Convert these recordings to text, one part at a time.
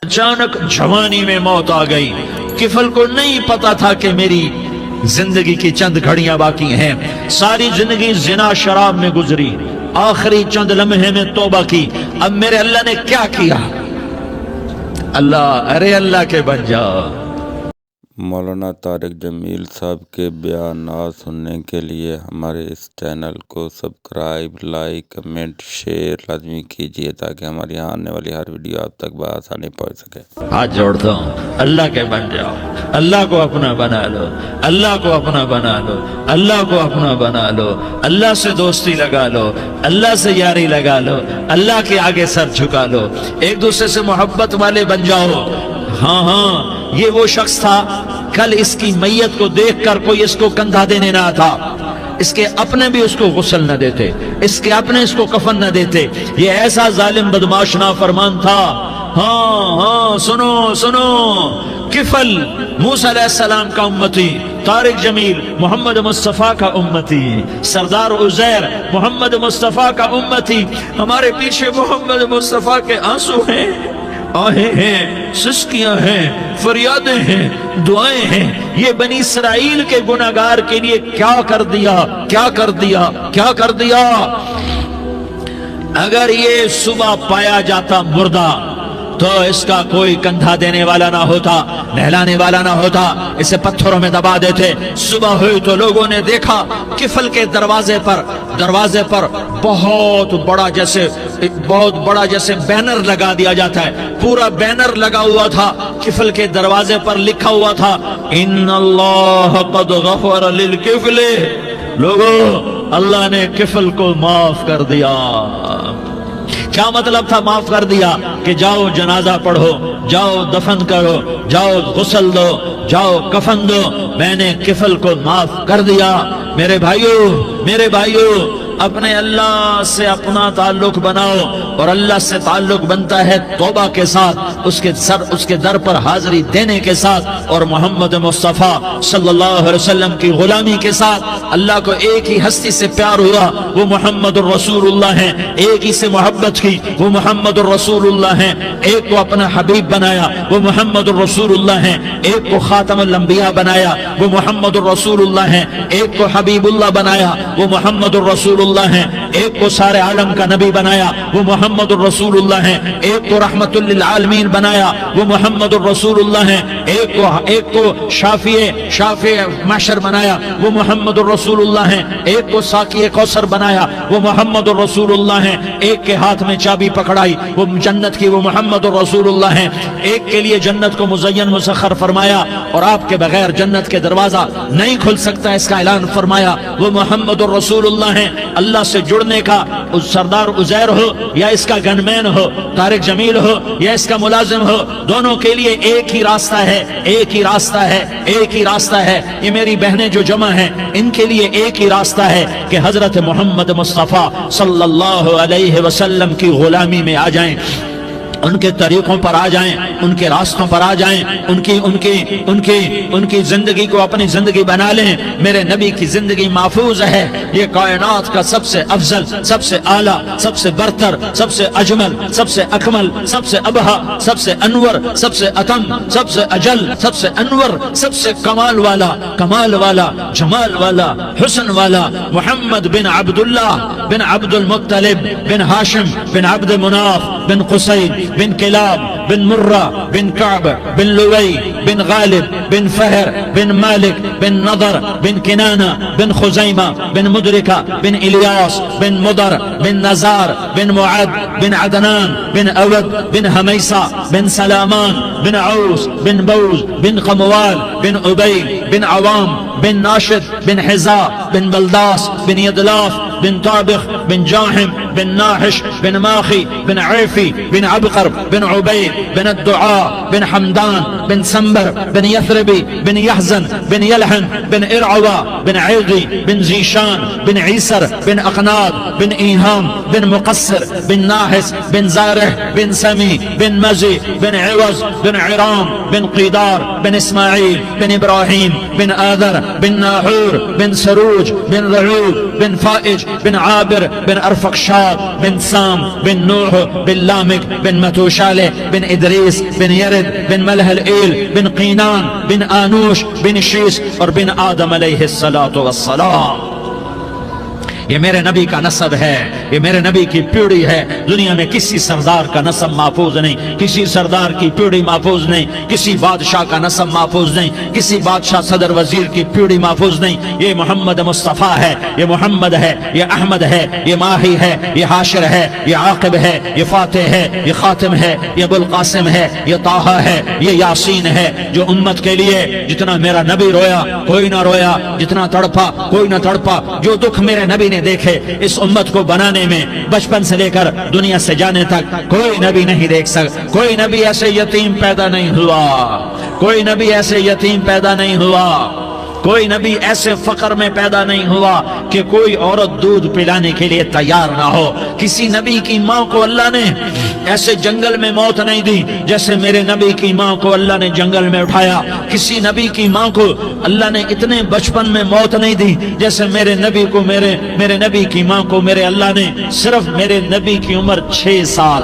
اچانک جوانی میں موت آ گئی. کفل کو نہیں پتا تھا کہ میری زندگی کی چند گھڑیاں باقی ہیں. ساری زندگی زنا شراب میں گزری, آخری چند لمحے میں توبہ کی. اب میرے اللہ نے کیا کیا؟ اللہ, ارے اللہ کے بن جا. مولانا طارق جمیل صاحب کے بیانات سننے کے لیے ہمارے اس چینل کو سبسکرائب, لائک, کمنٹ, شیئر لازمی کیجیے تاکہ ہماری آنے والی ہر ویڈیو آپ تک بآسانی پہنچ سکے. ہاتھ جوڑتا ہوں, اللہ کے بن جاؤ, اللہ کو اپنا بنا لو, اللہ کو اپنا بنا لو, اللہ کو اپنا بنا لو, اللہ سے دوستی لگا لو, اللہ سے یاری لگا لو, اللہ کے آگے سر جھکا لو, ایک دوسرے سے محبت والے بن جاؤ. ہاں, یہ وہ شخص تھا, کل اس کی میت کو دیکھ کر کوئی اس کو کندھا دینے نہ آتا, اس کے اپنے بھی اس کو غسل نہ دیتے, اس کے اپنے اس کو کفن نہ دیتے. یہ ایسا ظالم بدماش نافرمان تھا. ہاں, سنو سنو, کفل موسیٰ علیہ السلام کا امتی, طارق جمیل محمد مصطفیٰ کا امتی, سردار عزیر محمد مصطفیٰ کا امتی. ہمارے پیچھے محمد مصطفیٰ کے آنسو ہیں, آہیں ہیں, سسکیاں ہیں, فریادیں ہیں, دعائیں ہیں. یہ بنی اسرائیل کے گناہگار کے لیے کیا کر دیا, کیا کر دیا, کیا کر دیا. اگر یہ صبح پایا جاتا مردہ تو اس کا کوئی کندھا دینے والا نہ ہوتا, نہلانے والا نہ ہوتا, اسے پتھروں میں دبا دیتے. صبح ہوئی تو لوگوں نے دیکھا کفل کے دروازے پر بہت بڑا جیسے بینر لگا دیا جاتا ہے, پورا بینر لگا ہوا تھا. کفل کے دروازے پر لکھا ہوا تھا, ان اللہ قد غفر للکفل. لوگوں, اللہ نے کفل کو معاف کر دیا. کیا مطلب تھا معاف کر دیا؟ کہ جاؤ جنازہ پڑھو, جاؤ دفن کرو, جاؤ غسل دو, جاؤ کفن دو, میں نے کفل کو معاف کر دیا. میرے بھائیو, اپنے اللہ سے اپنا تعلق بناؤ, اور اللہ سے تعلق بنتا ہے توبہ کے ساتھ, اس کے در پر حاضری دینے کے ساتھ, اور محمد مصطفیٰ صلی اللہ علیہ وسلم کی غلامی کے ساتھ. اللہ کو ایک ہی ہستی سے پیار ہوا, وہ محمد الرسول اللہ ہیں. ایک ہی سے محبت کی, وہ محمد الرسول اللہ ہیں. ایک کو اپنا حبیب بنایا, وہ محمد الرسول اللہ ہیں. ایک کو خاتم الانبیاء بنایا, وہ محمد الرسول اللہ ہیں. ایک کو حبیب اللہ بنایا, وہ محمد الرسول اللہ ہیں. ایک کو سارے عالم کا نبی بنایا, وہ محمد الرسول اللہ ہیں. ایک کو رحمت للعالمین بنایا, وہ محمد الرسول اللہ ہیں. ایک کو شافع محشر بنایا, وہ محمد الرسول اللہ ہیں. ایک کو ساقی کوثر بنایا, وہ محمد الرسول اللہ ہیں. ایک کے ہاتھ میں چابی پکڑائی وہ جنت کی, وہ محمد الرسول اللہ ہیں. ایک کے لیے جنت کو مزین مسخر فرمایا, اور آپ کے بغیر جنت کے دروازہ نہیں کھل سکتا, اس کا اعلان فرمایا, وہ محمد الرسول اللہ ہیں. اللہ سے جڑنے کا سردار عزیر ہو یا اس کا گنمین ہو, طارق جمیل ہو یا اس کا ملازم ہو, دونوں کے لیے ایک ہی راستہ ہے, ایک ہی راستہ ہے, ایک ہی راستہ ہے. یہ میری بہنیں جو جمع ہیں, ان کے لیے ایک ہی راستہ ہے کہ حضرت محمد مصطفیٰ صلی اللہ علیہ وسلم کی غلامی میں آ جائیں, ان کے طریقوں پر آ جائیں, ان کے راستوں پر آ جائیں, ان کی زندگی کو اپنی زندگی بنا لیں. میرے نبی کی زندگی محفوظ ہے. یہ کائنات کا سب سے افضل, سب سے اعلیٰ, سب سے برتر, سب سے اجمل, سب سے اکمل, سب سے ابہا, سب سے انور, سب سے اتم, سب سے اجل, سب سے انور, سب سے کمال والا, جمال والا, حسن والا, محمد بن عبداللہ بن عبد المطلب بن ہاشم بن عبد مناف بن قصید بن کلاب بن مرہ بن کعب بن لوی بن غالب بن فہر بن مالک بن نضر بن کنانہ بن خزیمہ بن مدرکہ بن الیاس بن مدر بن نزار بن معد بن عدنان بن اود بن حمیسہ بن سلامان بن عوس بن بوز بن قموال بن عبید بن عوام بن ناشد بن حزا بن بلداس بن یدلاف بن طابخ بن جاحم بن ناحش بن ماخي بن عيفي بن عبقر بن عبيد بن الدعاء بن حمدان بن سنبر بن يثربي بن يحزن بن يلحن بن إرعوى بن عيضي بن زيشان بن عيسر بن أقناض بن إيهام بن مقصر بن ناحس بن زارح بن سمي بن مزي بن عوز بن عرام بن قيدار بن إسماعيل بن إبراهيم بن آذر بن ناحور بن سروج بن رعوب بن فائج بن عابر بن أرفقشاد بن سام بن نوح بن لامك بن متوشالة بن إدريس بن يرد بن ملهلئيل بن قينان بن آنوش بن شيس اور بن آدم علیہ الصلاۃ والسلام. یہ میرے نبی کا نسب ہے، یہ میرے نبی کی پیڑھی ہے. دنیا میں کسی سردار کا نسب محفوظ نہیں، کسی سردار کی پیڑھی محفوظ نہیں، کسی بادشاہ کا نسب محفوظ نہیں، کسی بادشاہ صدر وزیر کی پیڑھی محفوظ نہیں. یہ محمد مصطفیٰ ہے، یہ محمد ہے، یہ احمد ہے، یہ ماہی ہے، یہ حاشر ہے، یہ عاقب ہے، یہ فاتح ہے، یہ خاتم ہے، یہ ابو القاسم ہے، یہ طٰہٰ ہے، یہ یاسین ہے. جو امت کے لیے جتنا میرا نبی رویا کوئی نہ رویا، جتنا تڑپا کوئی نہ تڑپا، جو دکھ میرے نبی نے دیکھے اس امت کو بنانے میں، بچپن سے لے کر دنیا سے جانے تک کوئی نبی نہیں دیکھ سکتا. کوئی نبی ایسے یتیم پیدا نہیں ہوا، کوئی نبی ایسے یتیم پیدا نہیں ہوا، کوئی نبی ایسے فقر میں پیدا نہیں ہوا کہ کوئی عورت دودھ پلانے کے لیے تیار نہ ہو. کسی نبی کی ماں کو اللہ نے ایسے جنگل میں موت نہیں دی جیسے میرے نبی کی ماں کو اللہ نے جنگل میں اٹھایا. کسی نبی کی ماں کو اللہ نے اتنے بچپن میں موت نہیں دی جیسے میرے نبی کو میرے نبی کی ماں کو میرے اللہ نے صرف میرے نبی کی عمر 6 سال،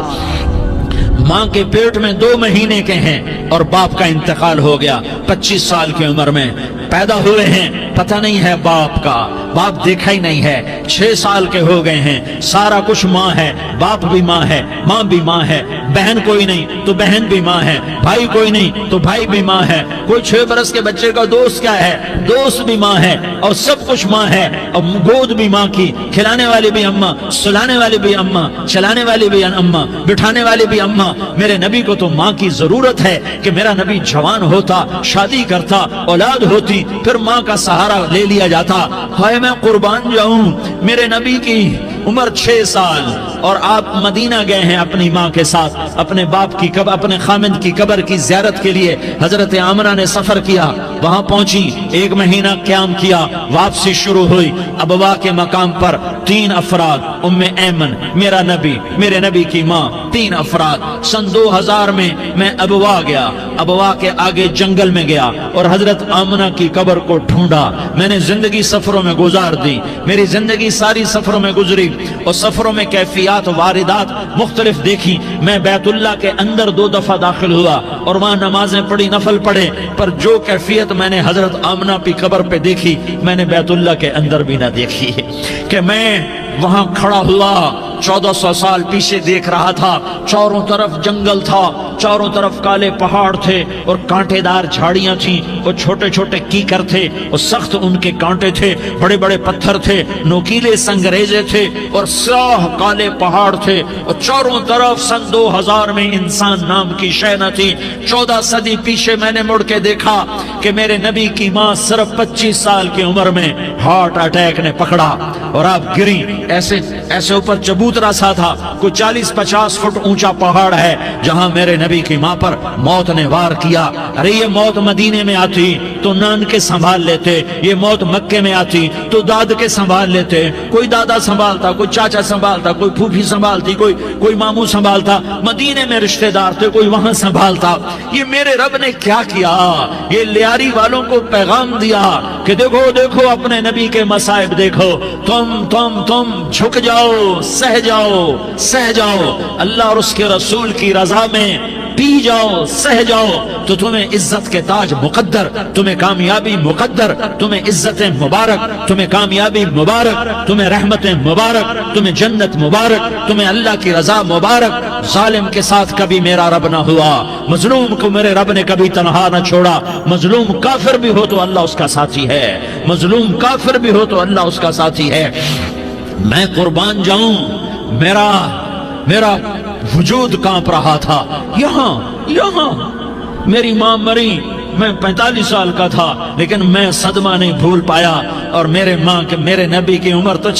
ماں کے پیٹ میں 2 مہینے کے ہیں اور باپ کا انتقال ہو گیا 25 سال کی عمر میں. پیدا ہوئے ہیں، پتہ نہیں ہے باپ کا، باپ دیکھا ہی نہیں ہے. 6 سال کے ہو گئے ہیں، سارا کچھ ماں ہے، باپ بھی ماں ہے، ماں بھی ماں ہے. بہن کوئی نہیں تو بہن بھی ماں ہے، بھائی کوئی نہیں تو بھائی بھی ماں ہے. کوئی 6 برس کے بچے کا دوست کیا ہے، دوست بھی ماں ہے، اور سب کچھ ماں ہے. اور گود بھی ماں کی، کھلانے والی بھی اماں، سلانے والی بھی اماں، چلانے والی بھی اماں، بٹھانے والی بھی اماں. میرے نبی کو تو ماں کی ضرورت ہے کہ میرا نبی جوان ہوتا، شادی کرتا، اولاد ہوتی، پھر ماں کا سہارا لے لیا جاتا. ہائے میں قربان جاؤں، میرے نبی کی عمر 6 سال اور آپ مدینہ گئے ہیں اپنی ماں کے ساتھ، اپنے باپ کی قبر، اپنے خامند کی قبر کی زیارت کے لیے. حضرت آمنہ نے سفر کیا، وہاں پہنچی، 1 مہینہ قیام کیا، واپسی شروع ہوئی. ابوا کے مقام پر 3 افراد، ام ایمن، میرا نبی، میرے نبی کی ماں، 3 افراد. سن 2000 میں ابوا گیا، ابوا کے آگے جنگل میں گیا اور حضرت آمنہ کی قبر کو ڈھونڈا. میں نے زندگی سفروں میں گزار دی، میری زندگی ساری سفروں میں گزری اور سفروں میں کیفیات واردات مختلف دیکھی. میں بیت اللہ کے اندر 2 دفعہ داخل ہوا اور وہاں نمازیں پڑھی، نفل پڑھے، پر جو کیفیت میں نے حضرت آمنہ کی قبر پہ دیکھی میں نے بیت اللہ کے اندر بھی نہ دیکھی. کہ میں وہاں کھڑا ہوا 1400 سال پیچھے دیکھ رہا تھا، چاروں طرف جنگل تھا، چاروں طرف کالے پہاڑ تھے اور کانٹے دار جھاڑیاں تھیں اور چھوٹے چھوٹے کیکر تھے اور سخت ان کے کانٹے تھے، بڑے بڑے پتھر تھے، نوکیلے سنگریزے تھے اور سیاہ کالے پہاڑ تھے اور چاروں طرف. سن 2000 میں انسان نام کی شے نہ تھی. 14 صدی پیچھے میں نے مڑ کے دیکھا کہ میرے نبی کی ماں صرف 25 سال کی عمر میں ہارٹ اٹیک نے پکڑا اور آپ گری. ایسے اوپر چبوترا سا تھا، کوئی 40-50 فٹ اونچا پہاڑ ہے جہاں میرے نبی کی ماں پر موت نے وار کیا. ارے یہ موت مدینے میں آتی تو نان کے سنبھال لیتے، یہ موت مکے میں آتی تو داد کے سنبھال لیتے. کوئی دادا سنبھالتا، کوئی چاچا سنبھالتا، کوئی پھوپھی سنبھالتی، کوئی ماموں سنبھالتا. مدینے میں رشتہ دار تھے، کوئی وہاں سنبھالتا. یہ میرے رب نے کیا کیا؟ یہ لیاری والوں کو پیغام دیا کہ دیکھو دیکھو اپنے نبی کے مصائب دیکھو، تم جھک جاؤ، سہ جاؤ، اللہ اور اس کے رسول کی رضا میں پی جاؤ، سہ جاؤ تو تمہیں عزت کے تاج مقدر، تمہیں کامیابی مقدر، تمہیں عزت مبارک، تمہیں کامیابی مبارک، تمہیں رحمت مبارک، تمہیں جنت مبارک، تمہیں اللہ کی رضا مبارک. ظالم کے ساتھ کبھی میرا رب نہ ہوا، مظلوم کو میرے رب نے کبھی تنہا نہ چھوڑا. مظلوم کافر بھی ہو تو اللہ اس کا ساتھی ہے، مظلوم کافر بھی ہو تو اللہ اس کا ساتھی ہے. میں قربان جاؤں، میرا وجود کانپ رہا تھا. یہاں میری ماں مری، میں 45 سال کا تھا لیکن میں صدمہ نہیں بھول پایا. اور میرے نبی کی عمر تو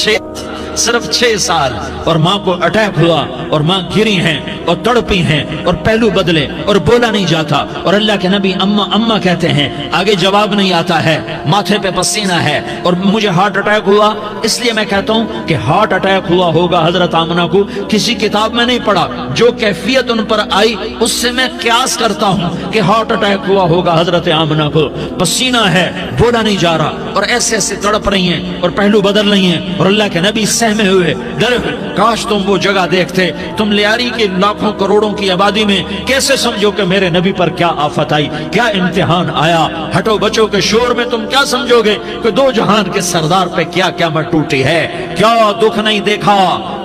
صرف 6 سال، اور ماں کو اٹیک ہوا اور ماں گری ہیں اور تڑپی ہیں اور پہلو بدلے اور بولا نہیں جاتا، اور اللہ کے نبی اما اما کہتے ہیں، آگے جواب نہیں آتا ہے، ماتھے پہ پسینہ ہے اور مجھے ہارٹ اٹیک ہوا۔ اس لیے میں کہتا ہوں کہ ہارٹ اٹیک ہوا ہوگا حضرت آمنہ کو، کسی کتاب میں نہیں پڑھا، جو کیفیت ان پر آئی اس سے میں قیاس کرتا ہوں کہ ہارٹ اٹیک ہوا ہوگا حضرت آمنہ کو، پسینہ ہے، بولا نہیں جا رہا اور ایسے ایسے تڑپ رہی ہیں اور پہلو بدل رہی ہیں، اور اللہ کے نبی سہمے ہوئے ڈرے ہوئے۔ کاش تم وہ جگہ دیکھتے، تم لیاری کے لاکھوں کروڑوں کی آبادی میں کیسے سمجھو کہ میرے نبی پر کیا آفت آئی، کیا امتحان آیا۔ ہٹو بچوں کے شور میں تم کیا سمجھو گے کہ دو جہان کے سردار پہ کیا قیامت ٹوٹی ہے۔ کیا دکھ نہیں دیکھا،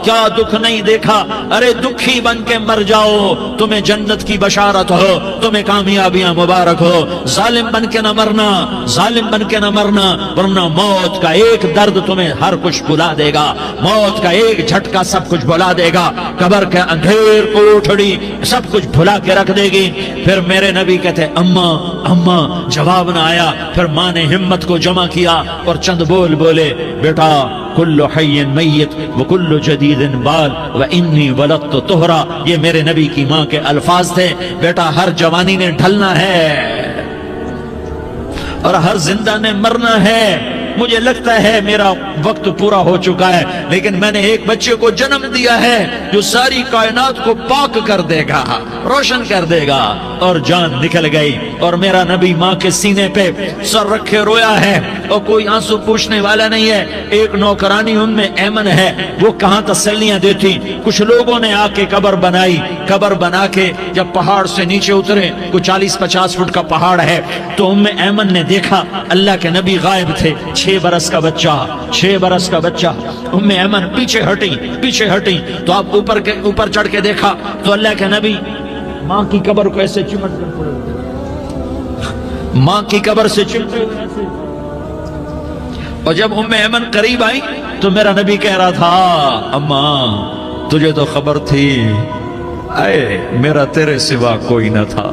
کیا دکھ نہیں دیکھا، ارے دکھی بن کے مر جاؤ، تمہیں جنت کی بشارت ہو، تمہیں کامیابیاں مبارک ہو۔ ظالم بن کے نہ مرنا، ظالم بن کے نہ مرنا، ورنہ موت کا ایک درد تمہیں ہر کچھ بھلا دے گا، موت کا ایک جھٹکا سب کچھ بھلا دے گا، قبر کے اندھیر کوٹھڑی سب کچھ بھلا کے رکھ دے گی۔ پھر میرے نبی کہتے اما اما، جواب نہ آیا۔ پھر ماں نے ہمت کو جمع کیا اور چند بول بولے، بیٹا کل حی میت وکل جدید بال وانی ولدت طہرا، یہ میرے نبی کی ماں کے الفاظ تھے۔ بیٹا ہر جوانی نے ڈھلنا ہے اور ہر زندہ نے مرنا ہے۔ مجھے لگتا ہے میرا وقت پورا ہو چکا ہے، لیکن میں نے ایک بچے کو جنم دیا ہے جو ساری کائنات کو پاک کر دے گا، روشن کر دے گا۔ اور جان نکل گئی اور میرا نبی ماں کے سینے پہ سر رکھے رویا ہے اور کوئی آنسو پوچھنے والا نہیں ہے۔ ایک نوکرانی ان میں ایمن ہے، وہ کہاں تسلیاں دیتی۔ کچھ لوگوں نے آ کے قبر بنائی، قبر بنا کے جب پہاڑ سے نیچے اترے، کوئی 40-50 فٹ کا پہاڑ ہے، تو ایمن نے دیکھا اللہ کے نبی غائب تھے۔ 6 برس کا بچہ، 6 برس کا بچہ۔ ایمن پیچھے ہٹی تو آپ اوپر چڑھ کے دیکھا تو اللہ کے نبی ماں کی قبر کو ایسے چمٹ کر پڑے، ماں کی قبر سے چمٹے ہوئے ایسے۔ اور جب ایمن قریب آئی تو میرا نبی کہہ رہا تھا، اماں تجھے تو خبر تھی، اے میرا تیرے سوا کوئی نہ تھا،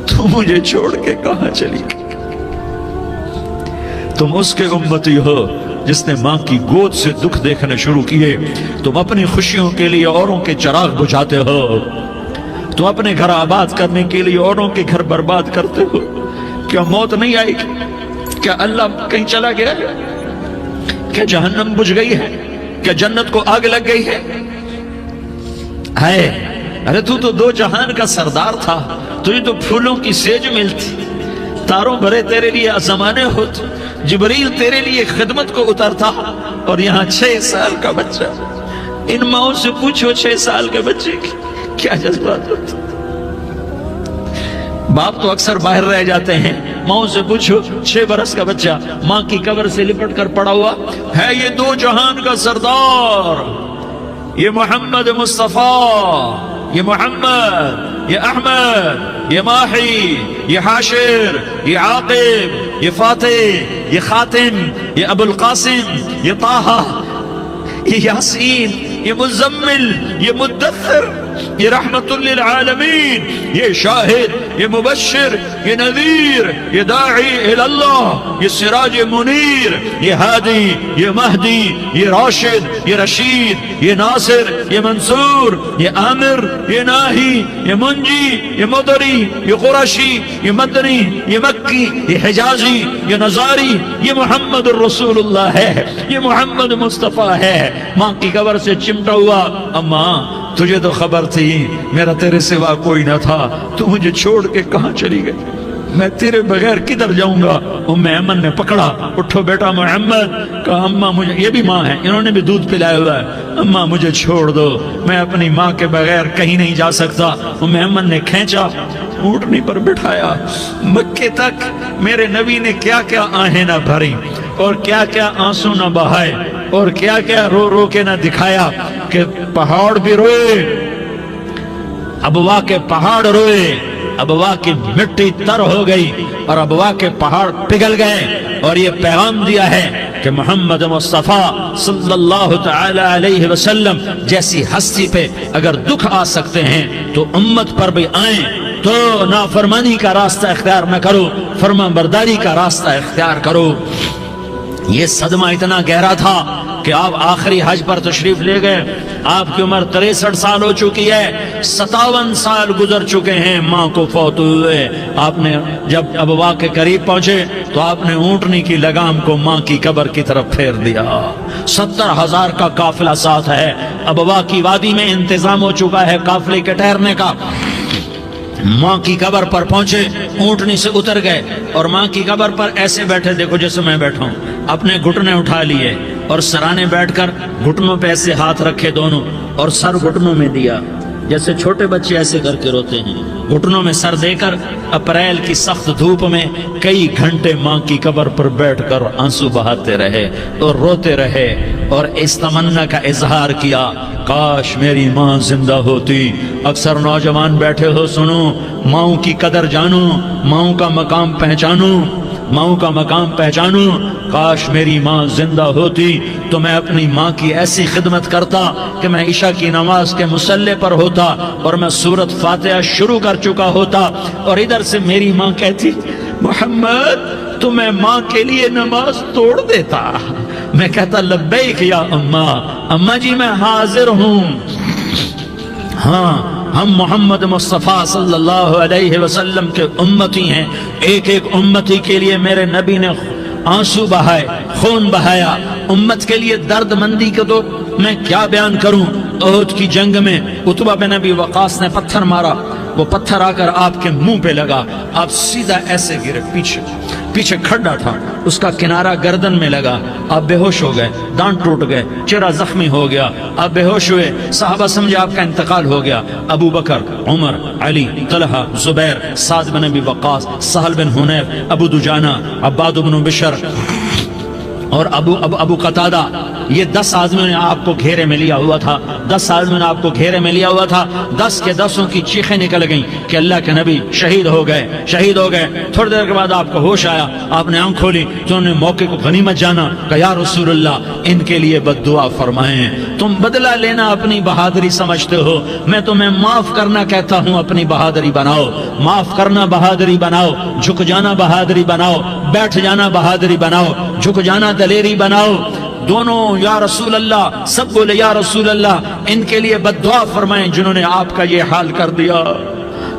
تو مجھے چھوڑ کے کہاں چلی گئی۔ تم اس کے امتی ہو جس نے ماں کی گود سے دکھ دیکھنے شروع کیے۔ تم اپنی خوشیوں کے لیے اوروں کے چراغ بجھاتے ہو، تم اپنے گھر آباد کرنے کے لیے اوروں کے گھر برباد کرتے ہو۔ کیا موت نہیں آئی؟ کیا اللہ کہیں چلا گیا ہے؟ کیا جہنم بجھ گئی ہے؟ کیا جنت کو آگ لگ گئی ہے؟ ارے تو 2 جہان کا سردار تھا، تجھے تو پھولوں کی سیج ملتی، تاروں بھرے تیرے لیے زمانے ہوتے، جبریل تیرے لیے خدمت کو اترتا، اور یہاں 6 سال کا بچہ۔ ان ماؤں سے پوچھو 6 سال کے بچے کی کیا جذبات ہوتے۔ باپ تو اکثر باہر رہ جاتے ہیں، ماؤں سے پوچھو 6 برس کا بچہ ماں کی قبر سے لپٹ کر پڑا ہوا ہے۔ یہ 2 جہان کا سردار، یہ محمد مصطفیٰ، یہ محمد، یہ احمد، یہ ماہی، یہ حاشر، یہ عاقب، یہ فاتح، یہ خاتم، یہ ابو القاسم، یہ طٰہٰ، یہ یاسین، یہ مزمل، یہ مدثر، یہ رحمت للعالمین، یہ شاہد، یہ مبشر، یہ نذیر، یہ داعی اللہ، یہ سراج منیر، یہ ہادی، یہ مہدی، یہ راشد، یہ رشید، یہ ناصر، یہ منصور، یہ عامر، یہ ناہی، یہ منجی، یہ مدری، یہ قرشی، یہ مدنی، یہ مکی، یہ حجازی، یہ نظاری، یہ محمد الرسول اللہ ہے، یہ محمد مصطفیٰ ہے۔ ماں کی قبر سے چمٹا ہوا، اماں تجھے تو خبر تھی میرا تیرے سوا کوئی نہ تھا، تو مجھے چھوڑ کے کہاں چلی گئی، میں تیرے بغیر کدھر جاؤں گا۔ ایمن نے پکڑا، اٹھو بیٹا محمد، کہا اماں مجھے، یہ بھی ماں ہے، انہوں نے بھی دودھ پلایا ہوا ہے، اماں مجھے چھوڑ دو، میں اپنی ماں کے بغیر کہیں نہیں جا سکتا۔ ایمن نے کھینچا، اونٹنی پر بٹھایا، مکے تک میرے نبی نے کیا کیا آہیں نہ بھری اور کیا کیا آنسو نہ بہائے اور کیا کیا رو رو کے نہ دکھایا کہ پہاڑ بھی روئے، ابوا کے پہاڑ روئے، ابوا کی مٹی تر ہو گئی اور ابوا کے پہاڑ پگھل گئے۔ اور یہ پیغام دیا ہے کہ محمد مصطفیٰ صلی اللہ تعالی علیہ وسلم جیسی ہستی پہ اگر دکھ آ سکتے ہیں تو امت پر بھی آئیں، تو نافرمانی کا راستہ اختیار نہ کرو، فرما برداری کا راستہ اختیار کرو۔ یہ صدمہ اتنا گہرا تھا کہ آپ آخری حج پر تشریف لے گئے، آپ کی عمر 63 سال ہو چکی ہے، 57 سال گزر چکے ہیں ماں کو فوت ہوئے۔ آپ نے جب ابوا کے قریب پہنچے تو آپ نے اونٹنی کی لگام کو ماں کی قبر کی طرف پھیر دیا۔ 70,000 کا قافلہ ساتھ ہے، ابوا کی وادی میں انتظام ہو چکا ہے قافلے کے ٹھہرنے کا۔ ماں کی قبر پر پہنچے، اونٹنی سے اتر گئے اور ماں کی قبر پر ایسے بیٹھے، دیکھو جیسے میں بیٹھا ہوں، اپنے گھٹنے اٹھا لیے اور سرانے بیٹھ کر گھٹنوں پہ ایسے ہاتھ رکھے دونوں اور سر گھٹنوں میں دیا، جیسے چھوٹے بچے ایسے کر کے روتے ہیں، گھٹنوں میں سر دے کر اپریل کی سخت دھوپ میں کئی گھنٹے ماں کی قبر پر بیٹھ کر آنسو بہاتے رہے اور روتے رہے اور اس تمنا کا اظہار کیا، کاش میری ماں زندہ ہوتی۔ اکثر نوجوان بیٹھے ہو، سنو، ماؤں کی قدر جانو، ماؤں کا مقام پہچانو، ماؤں کا مقام پہچانو۔ کاش میری ماں زندہ ہوتی تو میں اپنی ماں کی ایسی خدمت کرتا کہ میں عشاء کی نماز کے مصلی پر ہوتا اور میں سورۃ فاتحہ شروع کر چکا ہوتا اور ادھر سے میری ماں کہتی، محمد تو میں ماں کے لیے نماز توڑ دیتا۔ میں کہتا، لبیک یا اماں، اماں جی میں حاضر ہوں۔ ہاں، ہم محمد مصطفیٰ صلی اللہ علیہ وسلم کے امتی ہیں، ایک ایک امتی کے لیے میرے نبی نے آنسو بہائے، خون بہایا، امت کے لیے درد مندی کو تو میں کیا بیان کروں۔ احد کی جنگ میں عتبہ بن ابی وقاص نے پتھر مارا، وہ پتھر آ کر آپ کے منہ پہ لگا، آپ سیدھا ایسے گرے، پیچھے کھڈا تھا، اس کا کنارہ گردن میں لگا، آپ بے ہوش ہو گئے، دانت ٹوٹ گئے، چہرہ زخمی ہو گیا، آپ بے ہوش ہوئے، صحابہ سمجھے آپ کا انتقال ہو گیا۔ ابو بکر، عمر، علی، طلحہ، زبیر، سعد بن ابی وقاص، سہل بن حنیف، ابو دجانہ، عباد بن بشر اور ابو قتادہ، یہ 10 آدمیوں نے آپ کو گھیرے میں لیا ہوا تھا، 10 آدمیوں نے آپ کو گھیرے میں لیا ہوا تھا، 10 کے 10 کی چیخیں نکل گئیں کہ اللہ کے نبی شہید ہو گئے۔ تھوڑی دیر کے بعد آپ کو ہوش آیا، آپ نے آنکھ کھولی تو انہوں نے موقع کو غنیمت جانا کہ یا رسول اللہ ان کے لیے بد دعا فرمائیں، تم بدلہ لینا اپنی بہادری سمجھتے ہو، میں تمہیں معاف کرنا کہتا ہوں، اپنی بہادری بناؤ، معاف کرنا بہادری بناؤ، جھک جانا بہادری بناؤ، بیٹھ جانا بہادری بناؤ، جھک جانا دلیری بناؤ۔ دونوں یا رسول اللہ، سب بولے یا رسول اللہ، ان کے لیے بد دعا فرمائیں جنہوں نے آپ کا یہ حال کر دیا۔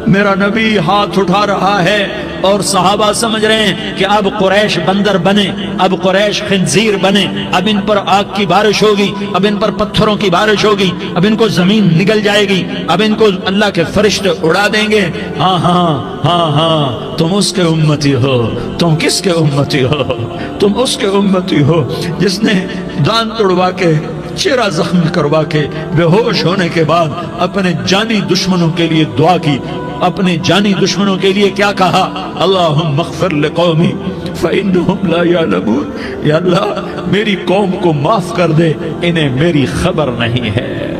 میرا نبی ہاتھ اٹھا رہا ہے اور صحابہ سمجھ رہے ہیں کہ اب قریش بندر بنے، اب قریش خنزیر بنے، اب ان پر آگ کی بارش ہوگی، اب ان پر پتھروں کی بارش ہوگی، اب ان کو زمین نگل جائے گی، اب ان کو اللہ کے فرشتے اڑا دیں گے۔ ہاں ہاں ہاں ہاں، تم اس کے امتی ہو۔ تم کس کے امتی ہو؟ تم اس کے امتی ہو جس نے دانت توڑوا کے، چہرہ زخمی کروا کے، بے ہوش ہونے کے بعد اپنے جانی دشمنوں کے لیے دعا کی، اپنے جانی دشمنوں کے لیے کیا کہا؟ اللہم اغفر لقومی فإنہم لا یعلمون، یا اللہ میری قوم کو معاف کر دے، انہیں میری خبر نہیں ہے۔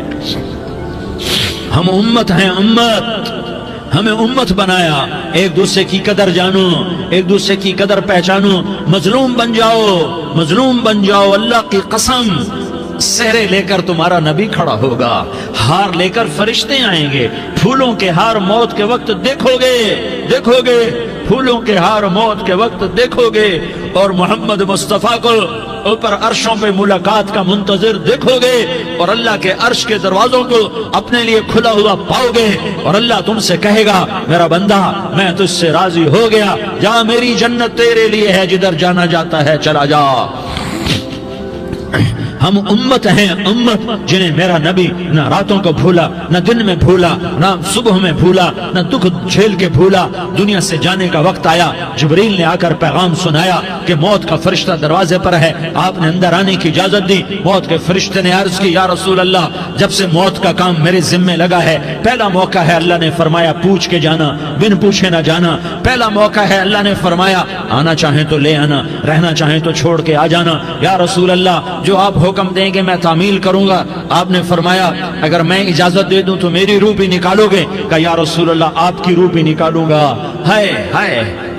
ہم امت ہیں، امت، ہمیں امت بنایا، ایک دوسرے کی قدر جانو، ایک دوسرے کی قدر پہچانو، مظلوم بن جاؤ، مظلوم بن جاؤ، اللہ کی قسم سہرے لے کر تمہارا نبی کھڑا ہوگا، ہار لے کر فرشتے آئیں گے، پھولوں کے ہار موت کے وقت دیکھو گے، پھولوں کے ہار موت کے وقت دیکھو گے، اور محمد مصطفیٰ کو اوپر عرشوں پہ ملاقات کا منتظر دیکھو گے، اور اللہ کے عرش کے دروازوں کو اپنے لیے کھلا ہوا پاؤ گے، اور اللہ تم سے کہے گا میرا بندہ میں تجھ سے راضی ہو گیا، جا میری جنت تیرے لیے ہے، جدھر جانا جاتا ہے چلا جا۔ ہم امت ہیں، امت جنہیں میرا نبی نہ راتوں کو بھولا، نہ دن میں بھولا، نہ صبح میں بھولا، نہ دکھ جھیل کے بھولا۔ دنیا سے جانے کا وقت آیا، جبریل نے آ کر پیغام سنایا کہ موت کا فرشتہ دروازے پر ہے، آپ نے اندر آنے کی اجازت دی۔ موت کے فرشتے نے عرض کی، یا رسول اللہ جب سے موت کا کام میرے ذمے لگا ہے، پہلا موقع ہے، اللہ نے فرمایا پوچھ کے جانا، بن پوچھے نہ جانا، پہلا موقع ہے، اللہ نے فرمایا آنا چاہیں تو لے آنا، رہنا چاہیں تو چھوڑ کے آ جانا۔ یا رسول اللہ جو آپ حکم دیں گے میں تعمیل کروں گا۔ آپ نے فرمایا اگر میں اجازت دے دوں تو میری روح بھی نکالو گے؟ کہا یا رسول اللہ آپ کی روح بھی نکالوں گا۔ ہائے ہائے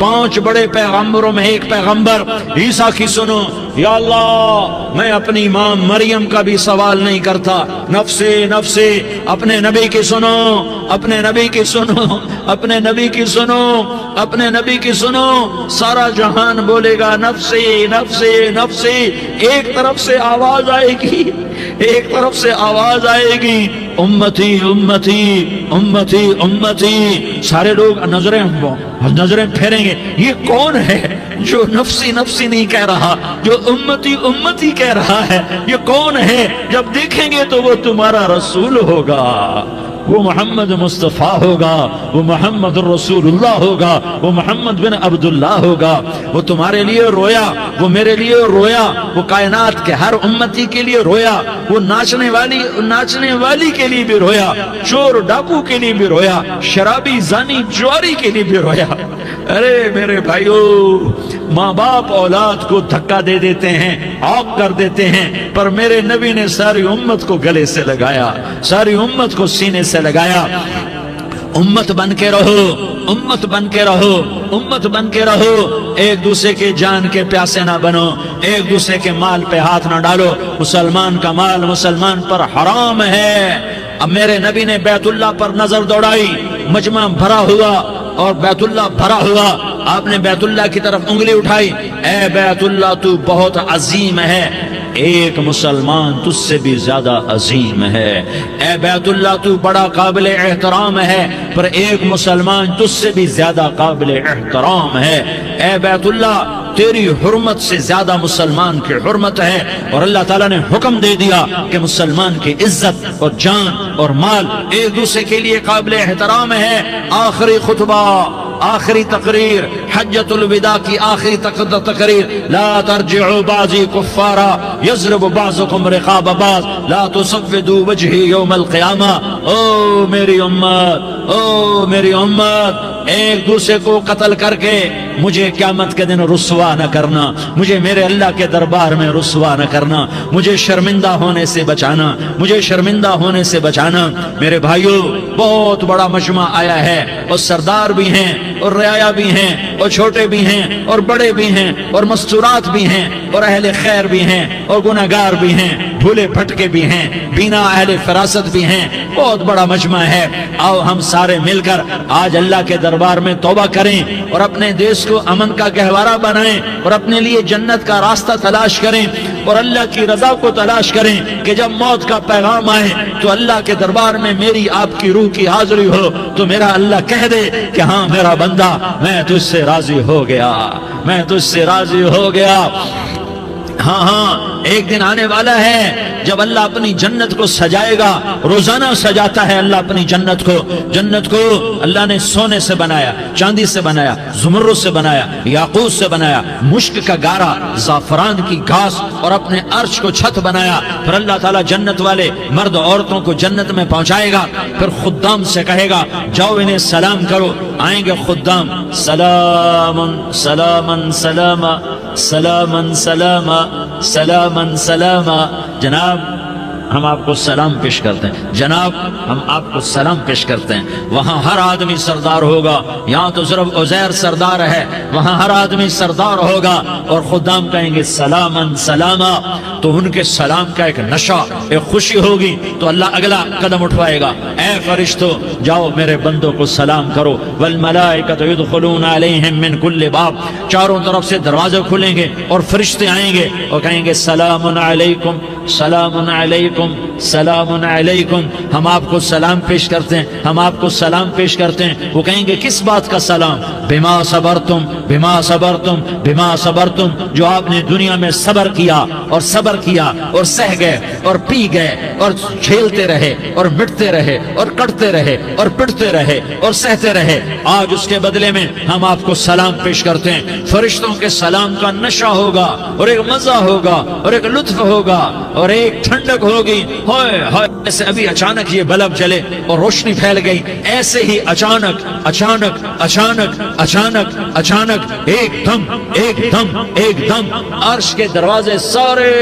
5 بڑے پیغمبروں میں ایک پیغمبر عیسیٰ کی سنو، یا اللہ میں اپنی ماں مریم کا بھی سوال نہیں کرتا، نفسی نفسی، اپنے نبی کی سنو، اپنے نبی کی سنو، اپنے نبی کی سنو، اپنے نبی کی سنو، سارا جہان بولے گا نفسی نفسی نفسی، ایک طرف سے آواز آئے گی، ایک طرف سے آواز آئے گی امتی امتی امتی امتی، سارے لوگ نظریں پھیریں گے، یہ کون ہے جو نفسی نفسی نہیں کہہ رہا، جو امتی امتی کہہ رہا ہے، یہ کون ہے؟ جب دیکھیں گے تو وہ تمہارا رسول ہوگا، وہ محمد مصطفیٰ ہوگا، وہ محمد رسول اللہ ہوگا، وہ محمد بن عبداللہ ہوگا، وہ تمہارے لیے رویا، وہ میرے لیے رویا، وہ کائنات کے ہر امتی کے لیے رویا، وہ ناچنے والی کے لیے بھی رویا، چور ڈاکو کے لیے بھی رویا، شرابی زانی جواری کے لیے بھی رویا۔ ارے میرے بھائیو، ماں باپ اولاد کو دھکا دے دیتے ہیں، عاق کر دیتے ہیں، پر میرے نبی نے ساری امت کو گلے سے لگایا، ساری امت کو سینے سے لگایا۔ امت بن کے رہو، امت بن کے رہو، امت بن کے رہو، ایک دوسرے کے جان کے پیاسے نہ بنو، ایک دوسرے کے مال پہ ہاتھ نہ ڈالو، مسلمان کا مال مسلمان پر حرام ہے۔ اب میرے نبی نے بیت اللہ پر نظر دوڑائی، مجمع بھرا ہوا اور بیت اللہ بھرا ہوا، آپ نے بیت اللہ کی طرف انگلی اٹھائی، اے بیت اللہ تو بہت عظیم ہے، ایک مسلمان تجھ سے بھی زیادہ عظیم ہے، اے بیت اللہ تو بڑا قابل احترام ہے، پر ایک مسلمان تجھ سے بھی زیادہ قابل احترام ہے، اے بیت اللہ تیری حرمت سے زیادہ مسلمان کی حرمت ہے، اور اللہ تعالیٰ نے حکم دے دیا کہ مسلمان کی عزت اور جان اور مال ایک دوسرے کے لیے قابل احترام ہے۔ آخری خطبہ، آخری تقریر، حجۃ الوداع کی آخری تقریر، لا ترجعوا بعضی کفارا یضرب بعضکم رقاب بعض لا تصفدوا وجہی یوم القیامہ۔ او میری امت، او میری امت، ایک دوسرے کو قتل کر کے مجھے قیامت کے دن رسوا نہ کرنا، مجھے میرے اللہ کے دربار میں رسوا نہ کرنا، مجھے شرمندہ ہونے سے بچانا، مجھے شرمندہ ہونے سے بچانا۔ میرے بھائیو، بہت بڑا مجمع آیا ہے، اور سردار بھی ہیں اور رعایا بھی ہیں اور چھوٹے بھی ہیں اور بڑے بھی ہیں اور مستورات بھی ہیں اور اہل خیر بھی ہیں اور گناہگار بھی ہیں، بھولے بھٹکے بھی ہیں، بینا اہل فراست بھی ہیں، بہت بڑا مجمع ہے۔ آؤ ہم سارے مل کر آج اللہ کے دربار میں توبہ کریں اور اپنے دیش کو امن کا گہوارہ بنائیں اور اپنے لیے جنت کا راستہ تلاش کریں اور اللہ کی رضا کو تلاش کریں کہ جب موت کا پیغام آئے تو اللہ کے دربار میں میری آپ کی روح کی حاضری ہو تو میرا اللہ کہہ دے کہ ہاں میرا بندہ، میں تجھ سے راضی ہو گیا، میں تجھ سے راضی ہو گیا۔ ہاں ہاں، ایک دن آنے والا ہے جب اللہ اپنی جنت کو سجائے گا، روزانہ سجاتا ہے اللہ اپنی جنت کو۔ جنت کو اللہ نے سونے سے بنایا، چاندی سے بنایا، زمرد سے بنایا، یاقوت سے بنایا، مشک کا گارا، زعفران کی گھاس اور اپنے عرش کو چھت بنایا۔ پھر اللہ تعالیٰ جنت والے مرد عورتوں کو جنت میں پہنچائے گا، پھر خدام سے کہے گا جاؤ انہیں سلام کرو۔ آئیں گے خدام، سلامن سلامن سلاما سلامن سلاما سلامن سلاما۔ جناب ہم آپ کو سلام پیش کرتے ہیں، جناب ہم آپ کو سلام پیش کرتے ہیں۔ وہاں ہر آدمی سردار ہوگا، یہاں تو صرف عزیر سردار ہے، وہاں ہر آدمی سردار ہوگا، اور خدام کہیں گے سلامن سلاما، تو ان کے سلام کا ایک نشہ، ایک خوشی ہوگی، تو اللہ اگلا قدم اٹھوائے گا، اے فرشتوں جاؤ میرے بندوں کو سلام کرو۔ والملائکۃ یدخلون علیہم من کل باب، چاروں طرف سے دروازے کھلیں گے اور فرشتے آئیں گے اور کہیں گے سلام علیکم سلام علیکم سلام علیکم، ہم آپ کو سلام پیش کرتے ہیں، ہم آپ کو سلام پیش کرتے ہیں۔ وہ کہیں گے کس بات کا سلام؟ بما صبرتم بما صبرتم بما صبرتم، جو آپ نے دنیا میں صبر کیا اور صبر کیا اور سہ گئے اور پی گئے اور جھیلتے رہے اور مٹتے رہے اور کٹتے رہے اور پٹتے رہے اور سہتے رہے، آج اس کے بدلے میں ہم آپ کو سلام پیش کرتے ہیں۔ فرشتوں کے سلام کا نشہ ہوگا اور ایک مزہ ہوگا اور ایک لطف ہوگا اور ایک ٹھنڈک ہوگی، ہوئے ہوئے ایسے ابھی اچانک یہ بلب جلے اور روشنی پھیل گئی، ایسے ہی اچانک اچانک اچانک اچانک اچانک ایک دم ایک دم ایک دم عرش کے دروازے سارے